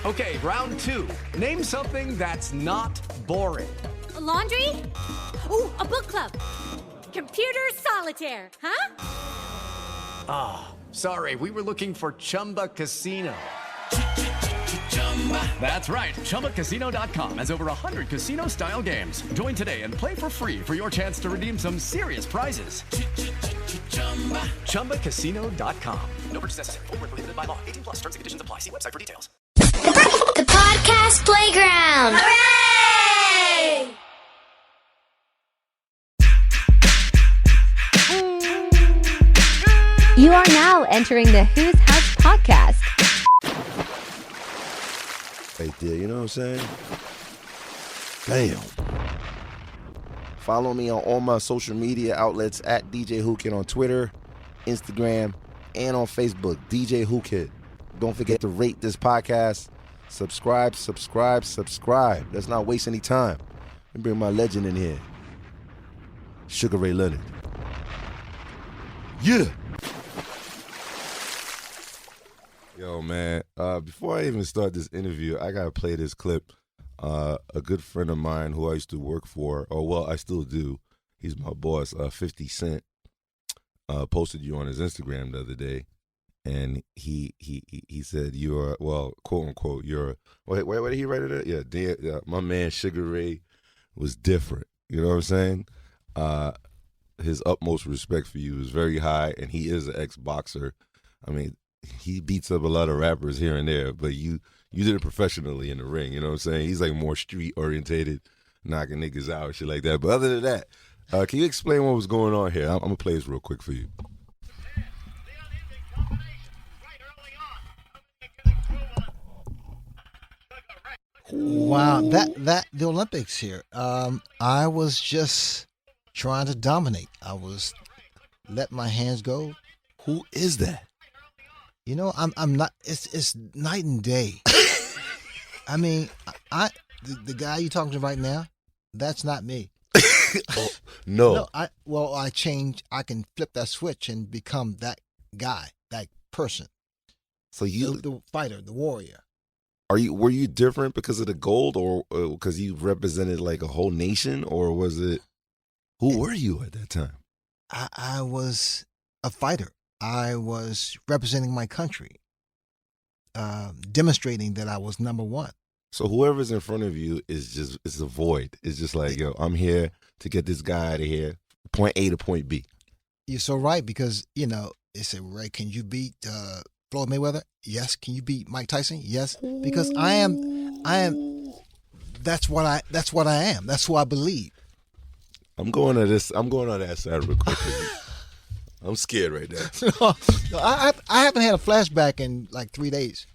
Okay, round two. Name something that's not boring. A laundry? Ooh, a book club. Computer solitaire, huh? Ah, sorry, we were looking for Chumba Casino. That's right, ChumbaCasino.com has over 100 casino-style games. Join today and play for free for your chance to redeem some serious prizes. ChumbaCasino.com. No purchase necessary. Void where prohibited by law. 18 plus. Terms and conditions apply. See website for details. The Podcast Playground. Hooray! You are now entering the Who's House podcast. Right there, you know what I'm saying? Damn. Follow me on all my social media outlets at DJ Whoo Kid on Twitter, Instagram, and on Facebook, DJ Whoo Kid. Don't forget to rate this podcast. Subscribe. Let's not waste any time. Let me bring my legend in here. Sugar Ray Leonard. Yeah. Yo, man, before I even start this interview, I got to play this clip. A good friend of mine who I used to work for, or well, I still do. He's my boss, 50 Cent, posted you on his Instagram the other day. And he said you're, well, quote unquote, you're, wait, did he write it at? Yeah, my man Sugar Ray was different. You know what I'm saying? His utmost respect for you is very high, and he is an ex-boxer. I mean, he beats up a lot of rappers here and there, but you did it professionally in the ring. You know what I'm saying? He's like more street-orientated, knocking niggas out and shit like that. But other than that, can you explain what was going on here? I'm going to play this real quick for you. Wow, that the Olympics here. I was just trying to dominate. I was let my hands go. Who is that? You know, I'm not. It's night and day. I mean, the guy you talking to right now, that's not me. Oh, no. I change. I can flip that switch and become that guy, that person. So you, the fighter, the warrior. Were you different because of the gold, or because you represented like a whole nation, or was it? Who were you at that time? I was a fighter. I was representing my country, demonstrating that I was number one. So whoever's in front of you it's a void. It's just like, yo, I'm here to get this guy out of here, point A to point B. You're so right, because, you know, they say, Ray, can you beat Floyd Mayweather? Yes. Can you beat Mike Tyson? Yes. Because I am. That's what I am. That's who I believe. I'm going on that side real quick. I'm scared right now. No, I haven't had a flashback in like 3 days.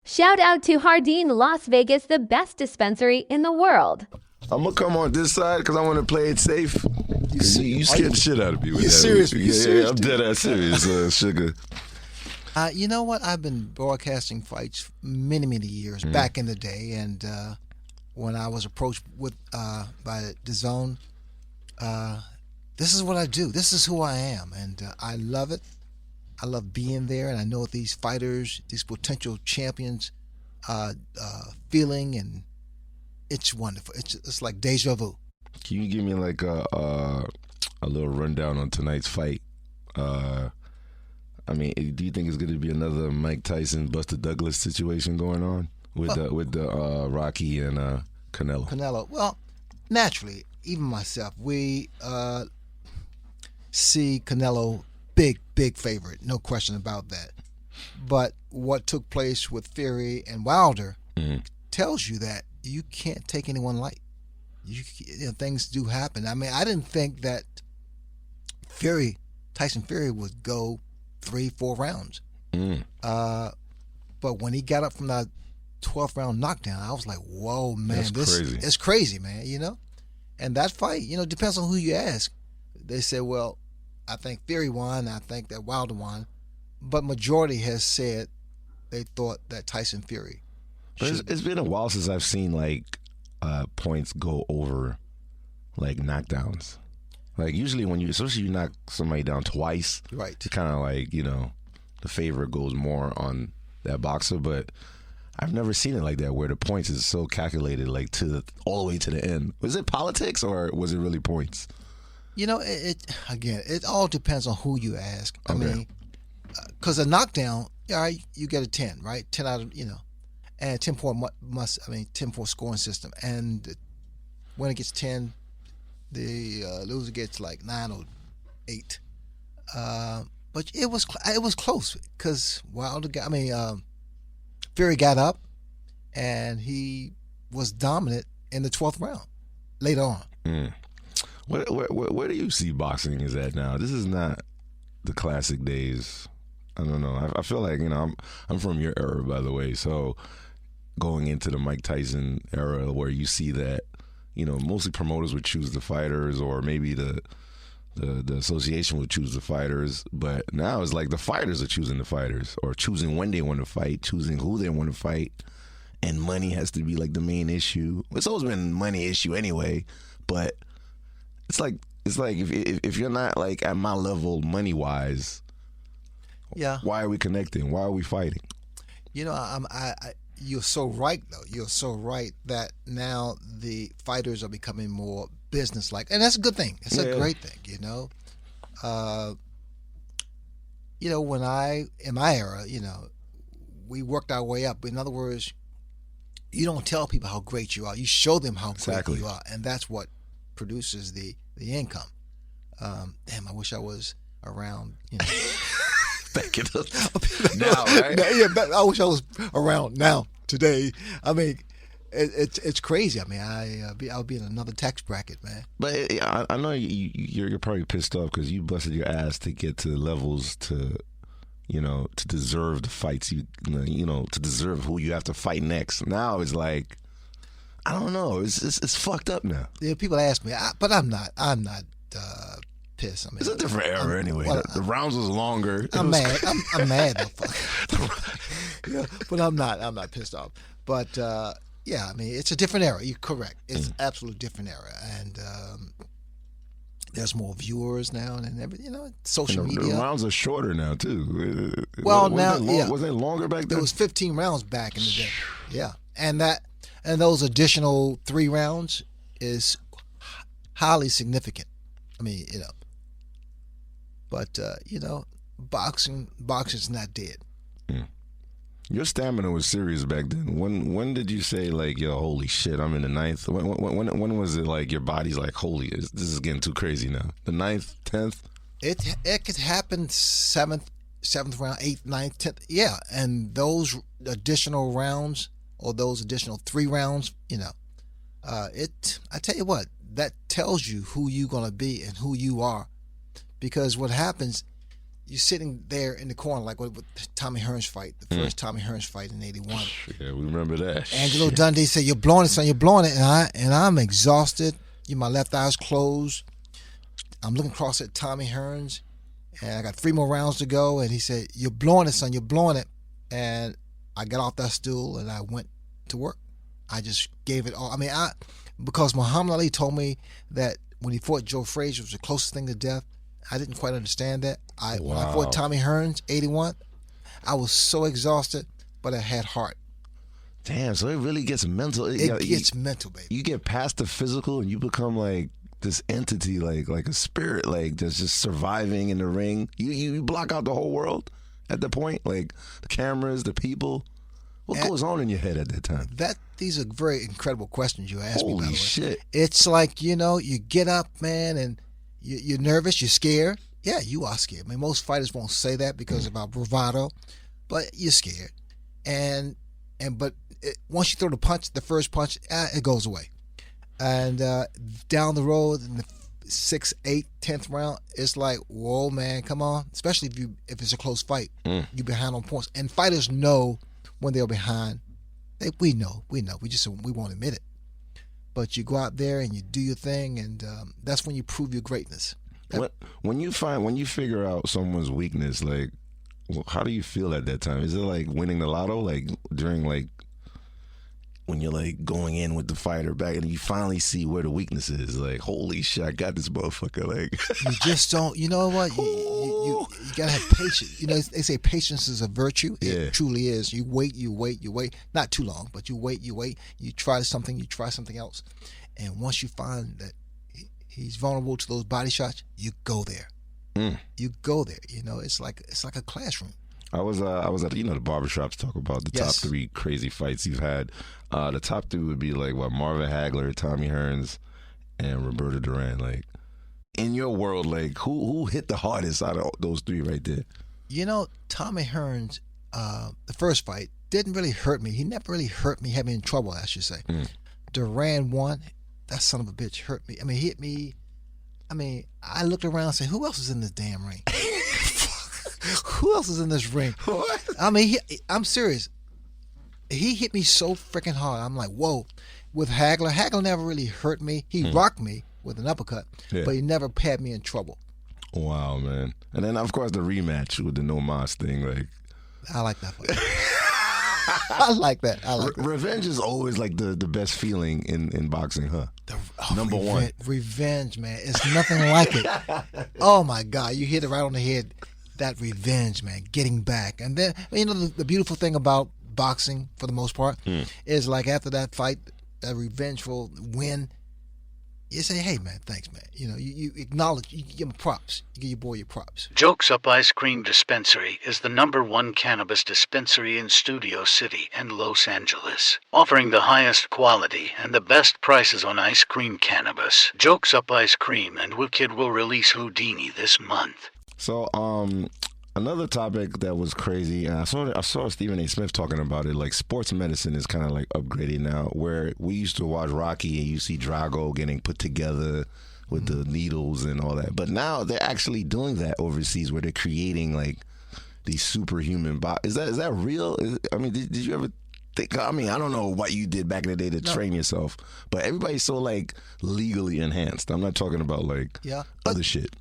Shout out to Hardin, Las Vegas, the best dispensary in the world. I'm going to come on this side because I want to play it safe. You scared the shit out of me with that. Serious? Yeah, I'm dead ass serious, Sugar. You know what? I've been broadcasting fights many, many years back in the day, and when I was approached by DAZN, this is what I do. This is who I am, and I love it. I love being there, and I know what these fighters, these potential champions, feeling, and it's wonderful. It's like deja vu. Can you give me like a little rundown on tonight's fight? I mean, do you think it's going to be another Mike Tyson, Buster Douglas situation going on with the Rocky and Canelo? Canelo. Well, naturally, even myself, we see Canelo big favorite, no question about that. But what took place with Fury and Wilder tells you that you can't take anyone light. You know, things do happen. I mean, I didn't think that Tyson Fury would go 3-4 rounds. But when he got up from that 12th round knockdown, I was like, whoa, man, crazy. It's crazy, man, you know? And that fight, you know, depends on who you ask. They say, well, I think Fury won, I think that Wilder won. But majority has said they thought that Tyson Fury. But it's been a while since I've seen, like, points go over, like, knockdowns. Like, usually especially you knock somebody down twice, right? It's kind of like, you know, the favorite goes more on that boxer, but I've never seen it like that where the points is so calculated, like all the way to the end. Was it politics or was it really points? You know, it all depends on who you ask. I Okay. mean, because a knockdown, all right, you get a 10, right? 10 out of, and 10-point 10-point scoring system. And when it gets 10, the loser gets like 9 or 8. But it was close because Fury got up and he was dominant in the 12th round later on. Where do you see boxing is at now? This is not the classic days. I don't know. I feel like, I'm from your era, by the way. So going into the Mike Tyson era where you see that, mostly promoters would choose the fighters or maybe the association would choose the fighters. But now it's like the fighters are choosing the fighters or choosing when they want to fight, choosing who they want to fight. And money has to be like the main issue. It's always been a money issue anyway, but it's like if you're not like at my level money wise, yeah. Why are we connecting? Why are we fighting? You're so right though. You're so right that now the fighters are becoming more business-like, and that's a good thing. It's a great thing, when in my era, we worked our way up. In other words, you don't tell people how great you are. You show them how great you are, and that's what produces the income. Damn, I wish I was around. Back it up now, right? I wish I was around now today. I mean, it's crazy. I mean, I'll be in another tax bracket, man. But I know you're probably pissed off because you busted your ass to get to levels to deserve the fights to deserve who you have to fight next. Now it's like, I don't know. It's fucked up now. Yeah, people ask me, but I'm not pissed. I mean, it's a different era anyway. The rounds was longer. I'm mad. I'm mad, motherfucker. Yeah, but I'm not pissed off. But I mean, it's a different era. You're correct. It's absolutely different era, and there's more viewers now and everything. Social media. The rounds are shorter now too. Well, was it longer back then? There was 15 rounds back in the day. Yeah, and those additional 3 rounds is highly significant. I mean, but boxing's not dead. Your stamina was serious back then. When did you say like, yo, holy shit, I'm in the 9th? When was it like your body's like, holy, this is getting too crazy now? The 9th, 10th? It could happen 7th round, 8th, 9th, 10th. Yeah, and those additional rounds or those additional 3 rounds, I tell you what, that tells you who you're gonna be and who you are, because what happens, you're sitting there in the corner like with Tommy Hearns fight, the first Tommy Hearns fight in '81. Yeah, we remember that. Angelo Dundee said, "You're blowing it, son. You're blowing it," and I'm exhausted. My left eye's closed. I'm looking across at Tommy Hearns, and I got 3 more rounds to go. And he said, "You're blowing it, son. You're blowing it." And I got off that stool and I went to work. I just gave it all. I mean, because Muhammad Ali told me that when he fought Joe Frazier, it was the closest thing to death. I didn't quite understand that. When I fought Tommy Hearns, 81, I was so exhausted, but I had heart. Damn, so it really gets mental. It gets mental, baby. You get past the physical and you become like this entity, like a spirit, like that's just surviving in the ring. You block out the whole world at that point, like the cameras, the people. What goes on in your head at that time? These are very incredible questions you asked me, by the way. Holy shit. It's like, you get up, man, and you're nervous, you're scared. Yeah, you are scared. I mean, most fighters won't say that because of our bravado, but you're scared. But once you throw the first punch, it goes away. And down the road in the 6th, 8th, 10th round, it's like, whoa, man, come on. Especially if it's a close fight, you're behind on points. And fighters know when they're behind. We know. We won't admit it. But you go out there and you do your thing, and that's when you prove your greatness. When you figure out someone's weakness, like, how do you feel at that time? Is it like winning the lotto? Like during like, when you're like going in with the fighter back and you finally see where the weakness is. Like, holy shit, I got this motherfucker. Like, you just don't. You know what? You gotta have patience. You know, they say patience is a virtue. It truly is. You wait. Not too long, but you wait. You try something. You try something else, and once you find that he's vulnerable to those body shots, you go there. You go there. You know, it's like a classroom. I was at the barbershops talk about the top 3 crazy fights you've had. The top 3 would be like Marvin Hagler, Tommy Hearns, and Roberto Duran. Like, in your world, like who hit the hardest out of those 3 right there? You know, Tommy Hearns, the first fight didn't really hurt me. He never really hurt me, had me in trouble, I should say. Duran won. That son of a bitch hurt me. I mean, he hit me. I mean, I looked around and said, who else is in this damn ring? Who else is in this ring? What? I mean, I'm serious. He hit me so freaking hard. I'm like, whoa. With Hagler never really hurt me. He rocked me with an uppercut, but he never had me in trouble. Wow, man. And then, of course, the rematch with the No Mas thing. Like, I like that fight. I like that. Revenge is always like the best feeling in boxing, huh? Number one. Revenge, man. It's nothing like it. Oh, my God. You hit it right on the head. That revenge, man, getting back. And then, you know, the beautiful thing about boxing, for the most part, is like after that fight, that revengeful win, you say, hey, man, thanks, man. You know, you acknowledge, you give him props. You give your boy your props. Jokes Up Ice Cream Dispensary is the #1 cannabis dispensary in Studio City and Los Angeles, offering the highest quality and the best prices on ice cream cannabis. Jokes Up Ice Cream and Whoo Kid will release Houdini this month. So, another topic that was crazy, and I saw Stephen A. Smith talking about it, like sports medicine is kind of like upgraded now, where we used to watch Rocky and you see Drago getting put together with the needles and all that. But now they're actually doing that overseas where they're creating like these superhuman bodies. Is that real? I mean, did you ever think, I mean, I don't know what you did back in the day to train yourself, but everybody's so like legally enhanced. I'm not talking about like other shit.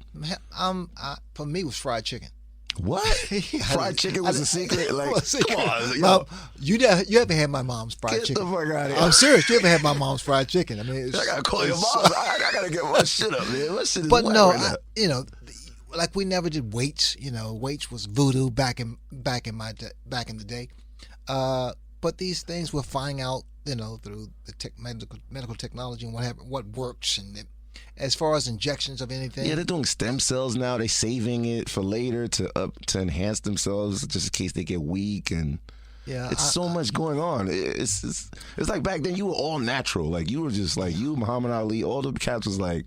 For me, it was fried chicken. What? Fried chicken was a secret? Like, come on. Well, you ever had my mom's fried chicken? Get the fuck out of here. I'm serious. You ever had my mom's fried chicken? I mean, I gotta call your mom. I gotta get my shit up, man. My shit is but no, right you know, like we never did weights. You know, weights was voodoo back in the day. But these things we're finding out, you know, through the medical technology and what works and. As far as injections of anything, they're doing stem cells now. They're saving it for later to enhance themselves, just in case they get weak. And it's so much going on. It's like back then you were all natural. Like you were just like you, Muhammad Ali. All the cats was like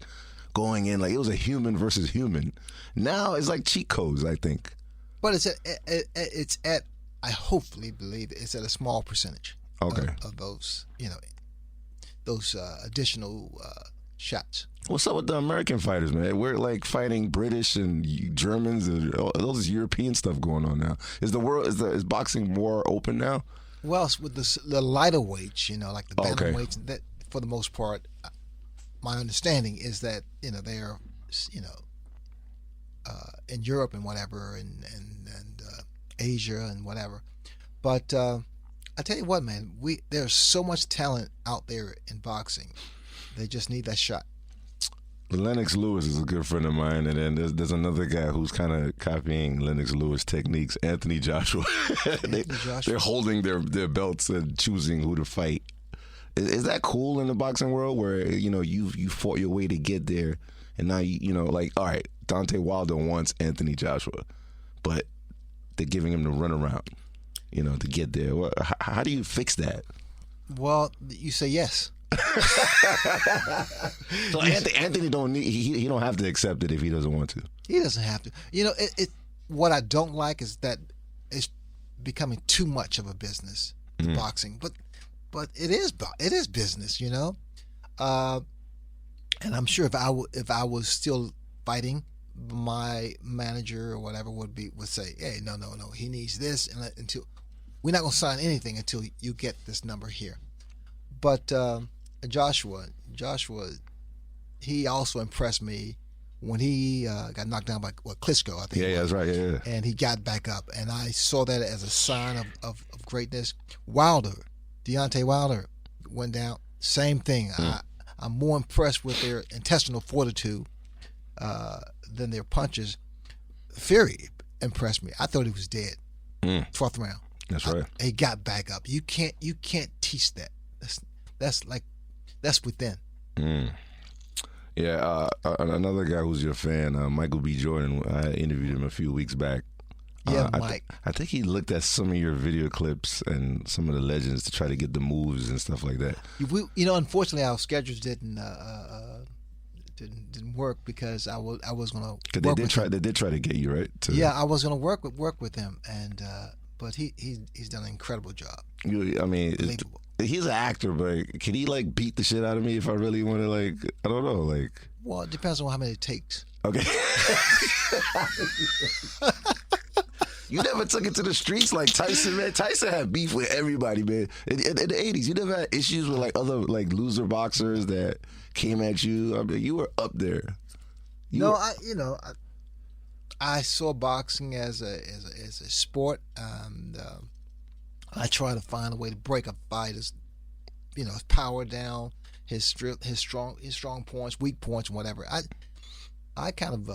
going in like it was a human versus human. Now it's like cheat codes, I think. But it's at I hopefully believe it's at a small percentage. Okay. Of those, you know, those additional shots. What's up with the American fighters, man? We're like fighting British and Germans and all those European stuff going on now. Is boxing more open now? Well, with the lighter weights, you know, like the bantamweights, that for the most part, my understanding is that you know they're in Europe and whatever and Asia and whatever. But I tell you what, man, there's so much talent out there in boxing. They just need that shot. Lennox Lewis is a good friend of mine, and then there's another guy who's kind of copying Lennox Lewis techniques, Anthony Joshua. They're holding their belts and choosing who to fight. Is that cool in the boxing world where, you know, you fought your way to get there, and now, you know, like, all right, Deontay Wilder wants Anthony Joshua, but they're giving him the runaround, you know, to get there. How do you fix that? Well, you say yes. So Anthony don't need he don't have to accept it if he doesn't want to. He doesn't have to. You know, what I don't like is that it's becoming too much of a business, boxing. But it is business, you know. And I'm sure if I was still fighting, my manager or whatever would say, hey, no, he needs this, and until we're not gonna sign anything until you get this number here. But Joshua, he also impressed me when he got knocked down by Klitschko, I think. Yeah, that's right. Yeah. And he got back up, and I saw that as a sign of greatness. Deontay Wilder, went down. Same thing. I'm more impressed with their intestinal fortitude than their punches. Fury impressed me. I thought he was dead. 4th round. That's right. He got back up. You can't teach that. That's within. Yeah, another guy who's your fan, Michael B. Jordan. I interviewed him a few weeks back. Yeah, Mike. I think he looked at some of your video clips and some of the legends to try to get the moves and stuff like that. Unfortunately, our schedules didn't work because I was going to. They did try to get you right. I was going to work with him, and but he's done an incredible job. Unbelievable. He's an actor, but can he like beat the shit out of me if I really want to? Like, I don't know. Like, well, it depends on how many it takes. Okay. You never took it to the streets like Tyson, man. Tyson had beef with everybody, man. In the 80s, you never had issues with like other like loser boxers that came at you. I mean, you were up there. I saw boxing as a sport. I try to find a way to break a fighter's, his power down, his strong points, weak points, and whatever. I kind of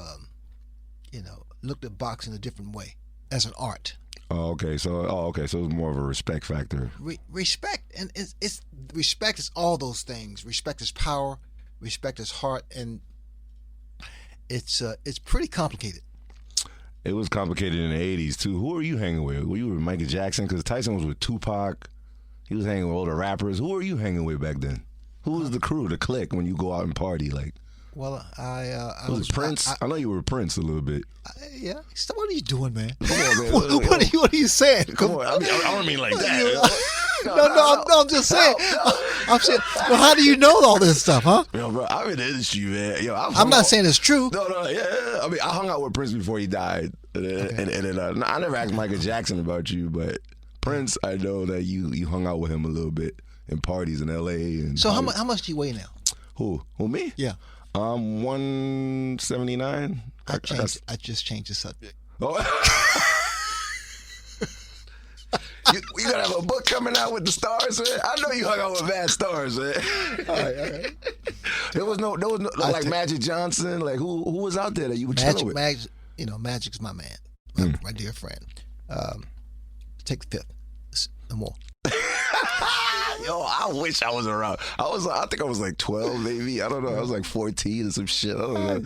looked at boxing a different way, as an art. Okay. So it was more of a respect factor. Respect, and it's respect is all those things. Respect is power. Respect is heart, and it's pretty complicated. It was complicated in the 80s, too. Who were you hanging with? Were you with Michael Jackson? Because Tyson was with Tupac. He was hanging with all the rappers. Who were you hanging with back then? Who was the crew, the clique, when you go out and party? Like, well, I was it Prince? I know you were Prince a little bit. Yeah. So what are you doing, man? Come on, man. What are you saying? Come on. I don't mean like that. No, I'm just saying. I'm saying, well, how do you know all this stuff, huh? Yo, bro, I'm in the industry, man. Yo, I'm not saying it's true. No, yeah. I mean, I hung out with Prince before he died, and then I never asked Michael Jackson about you, but Prince, I know that you hung out with him a little bit in parties in L.A. And so how much do you weigh now? Who me? Yeah. 179. I just changed the subject. Oh. You gonna have a book coming out with the stars, man? I know you hung out with bad stars, man. All right. There was no like Magic Johnson. Like who was out there that you were chilling with? Magic's my man, my dear friend. Take the fifth. No more. Yo, I wish I was around. I think I was like 12, maybe. I don't know. I was like 14 or some shit. I don't know.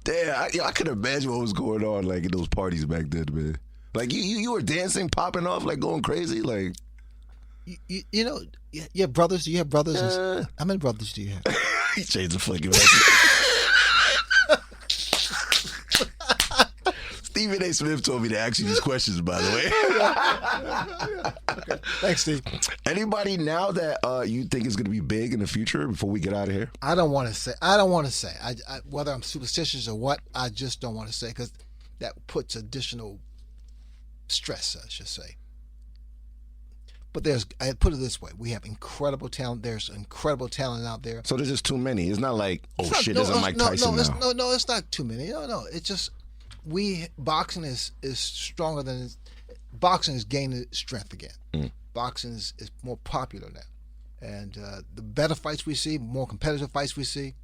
Damn, I could imagine what was going on like in those parties back then, man. Like you were dancing, popping off, like going crazy, like. You have brothers. Do you have brothers? How many brothers do you have? He changed the fucking message. Stephen A. Smith told me to ask you these questions, by the way. Okay. Thanks, Steve. Anybody now that you think is going to be big in the future before we get out of here? I don't want to say. I whether I'm superstitious or what, I just don't want to say because that puts additional stress, I should say. But I put it this way: we have incredible talent. There's incredible talent out there. So there's just too many. It's not like there's a Mike Tyson now. No, it's not too many. No, it's just boxing is stronger than boxing is gaining strength again. Boxing is more popular now, and the better fights we see, more competitive fights we see,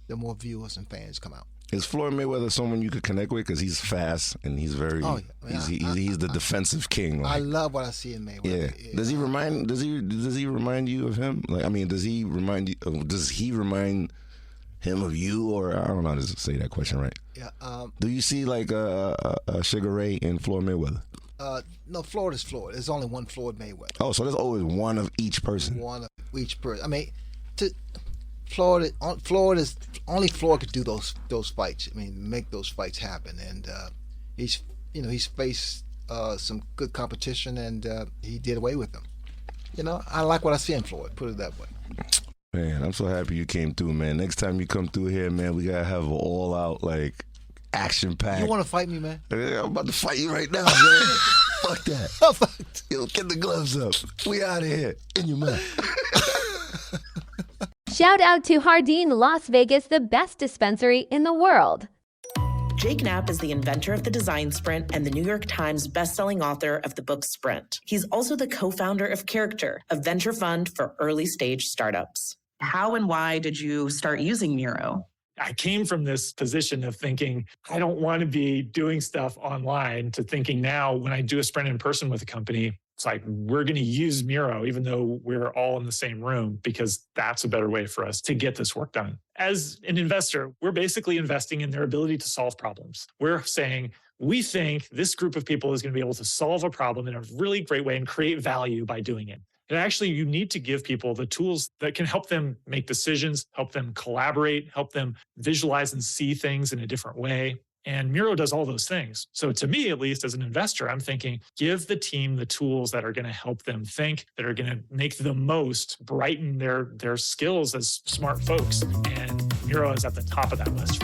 the more viewers and fans come out. Is Floyd Mayweather someone you could connect with? Because he's fast and he's very. Oh, yeah. He's the defensive king. Like, I love what I see in Mayweather. Yeah. Does he remind you of him? Like, I mean, does he remind him of you? Or I don't know how to say that question right. Yeah. Do you see like a Sugar Ray and Floyd Mayweather? No, Floyd is Floyd. There's only one Floyd Mayweather. Oh, so there's always one of each person. One of each person. I mean, Floyd is only Floyd could do those fights. I mean, make those fights happen, and he's faced some good competition, and he did away with them. I like what I see in Floyd. Put it that way. Man, I'm so happy you came through, man. Next time you come through here, man, we gotta have an all out like action pack. You want to fight me, man? I'm about to fight you right now, man. Fuck that. Yo, get the gloves up. We out of here. In your mouth. Shout out to Hardin Las Vegas, the best dispensary in the world. Jake Knapp is the inventor of the Design Sprint and the New York Times bestselling author of the book Sprint. He's also the co-founder of Character, a venture fund for early-stage startups. How and why did you start using Miro? I came from this position of thinking, I don't want to be doing stuff online, to thinking now when I do a sprint in person with a company, it's like, we're going to use Miro, even though we're all in the same room, because that's a better way for us to get this work done. As an investor, we're basically investing in their ability to solve problems. We're saying, we think this group of people is going to be able to solve a problem in a really great way and create value by doing it. And actually, you need to give people the tools that can help them make decisions, help them collaborate, help them visualize and see things in a different way. And Miro does all those things. So to me, at least as an investor, I'm thinking, give the team the tools that are going to help them think, that are going to make the most, brighten their skills as smart folks. And Miro is at the top of that list.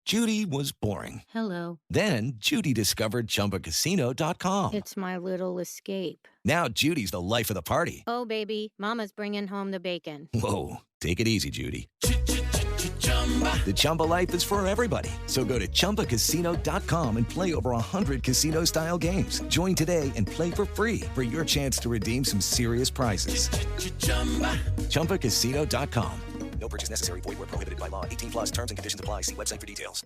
Judy was boring. Hello. Then Judy discovered ChumbaCasino.com. It's my little escape. Now Judy's the life of the party. Oh, baby, mama's bringing home the bacon. Whoa, take it easy, Judy. The Chumba life is for everybody. So go to ChumbaCasino.com and play over 100 casino-style games. Join today and play for free for your chance to redeem some serious prizes. ChumbaCasino.com. No purchase necessary. Void where prohibited by law. 18+ terms and conditions apply. See website for details.